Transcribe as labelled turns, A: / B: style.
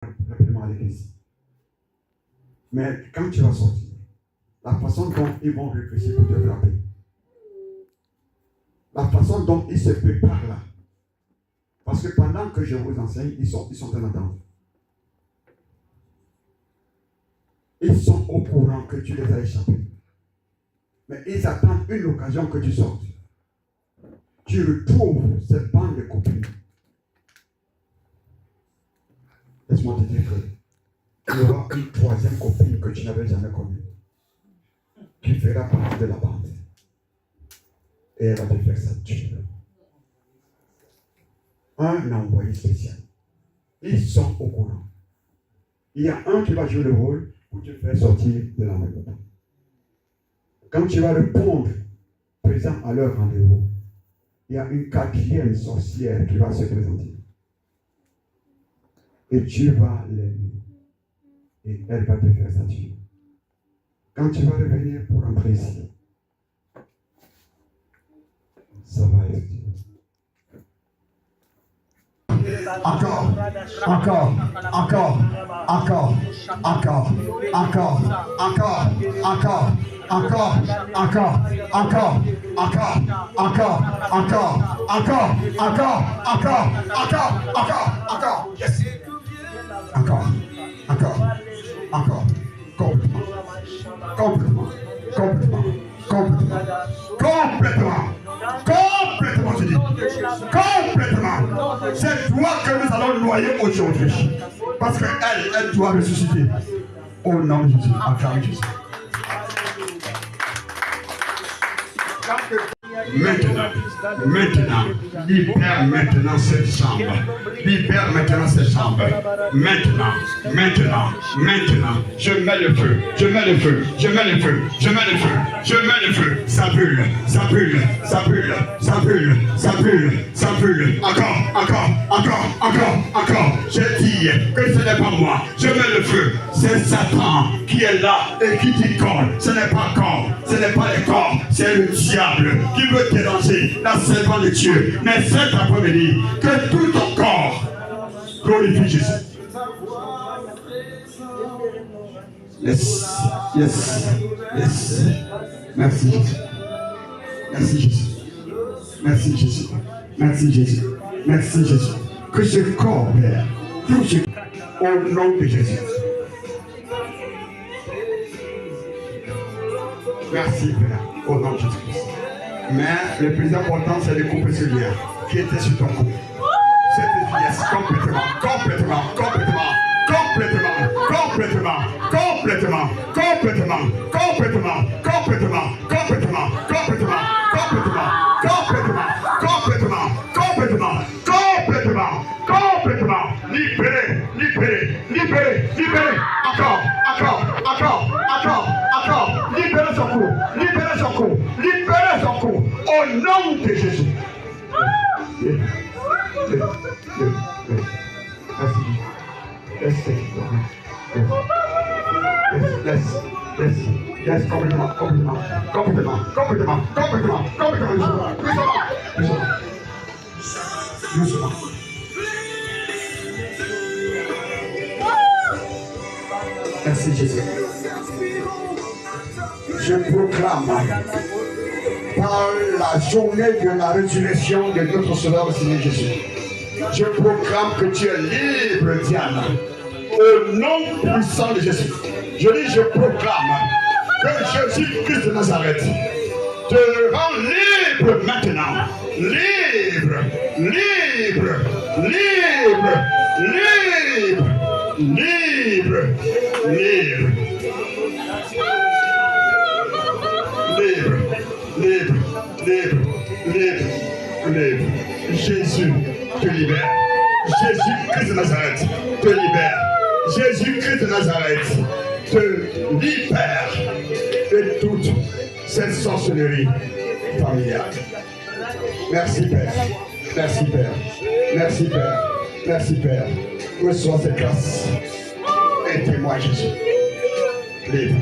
A: rapidement à l'église. Mais quand tu vas sortir, la façon dont ils vont réfléchir pour te frapper, la façon dont ils se préparent là, parce que pendant que je vous enseigne, ils sont en attente. Ils sont au courant que tu les as échappés. Mais ils attendent une occasion que tu sortes. Tu retrouves cette bande de copines. Laisse-moi te dire que il y aura une troisième copine que tu n'avais jamais connue, qui fera partie de la bande. Et elle va te faire ça tuer. Un envoyé spécial. Ils sont au courant. Il y a un qui va jouer le rôle pour te faire sortir de la maison. Quand tu vas répondre présent à leur rendez-vous, il y a une quatrième sorcière qui va se présenter. Et tu vas l'aimer. Et elle va te faire ça tuer. Quand tu vas revenir pour entrer ici, ça va être dur. Encore, encore, encore, encore, encore, encore, encore, encore, encore, encore, encore, encore, encore, encore, encore, yes. Encore, complètement, je dis. Complètement. C'est toi que nous allons noyer aujourd'hui. Parce qu'elle doit ressusciter. Au nom de Jésus. Acclame Jésus. Maintenant, libère maintenant cette chambre. Libère maintenant cette chambre. Maintenant, je mets le feu, je mets le feu. Ça brûle. Encore. Je dis que ce n'est pas moi. Je mets le feu. C'est Satan qui est là et qui dit corps. Ce n'est pas corps, ce n'est pas les corps, c'est le diable qui veut déranger la servante de Dieu. Mais cet après-midi, que tout ton corps glorifie Jésus. Yes. Merci Jésus. Que ce corps, Père, touche au nom de Jésus. Merci, Père, au nom de Jésus. Mais le plus important, c'est de couper ce lien qui était sur ton cou. Cette pièce complètement. Libéré. Encore. Libérez son cou. Au nom de Jésus. Laisse complètement. Doucement. Merci Jésus. Je proclame par la journée de la résurrection de notre Sauveur Seigneur Jésus. Je proclame que tu es libre, Diane. Au nom puissant de Jésus. Je proclame que Jésus-Christ de Nazareth te rend libre maintenant. Libre. Jésus te libère. Jésus-Christ de Nazareth te libère. Jésus-Christ de Nazareth te libère de toute cette sorcellerie familiale. Merci Père. Reçois cette grâce. Et témoigne Jésus. Libre.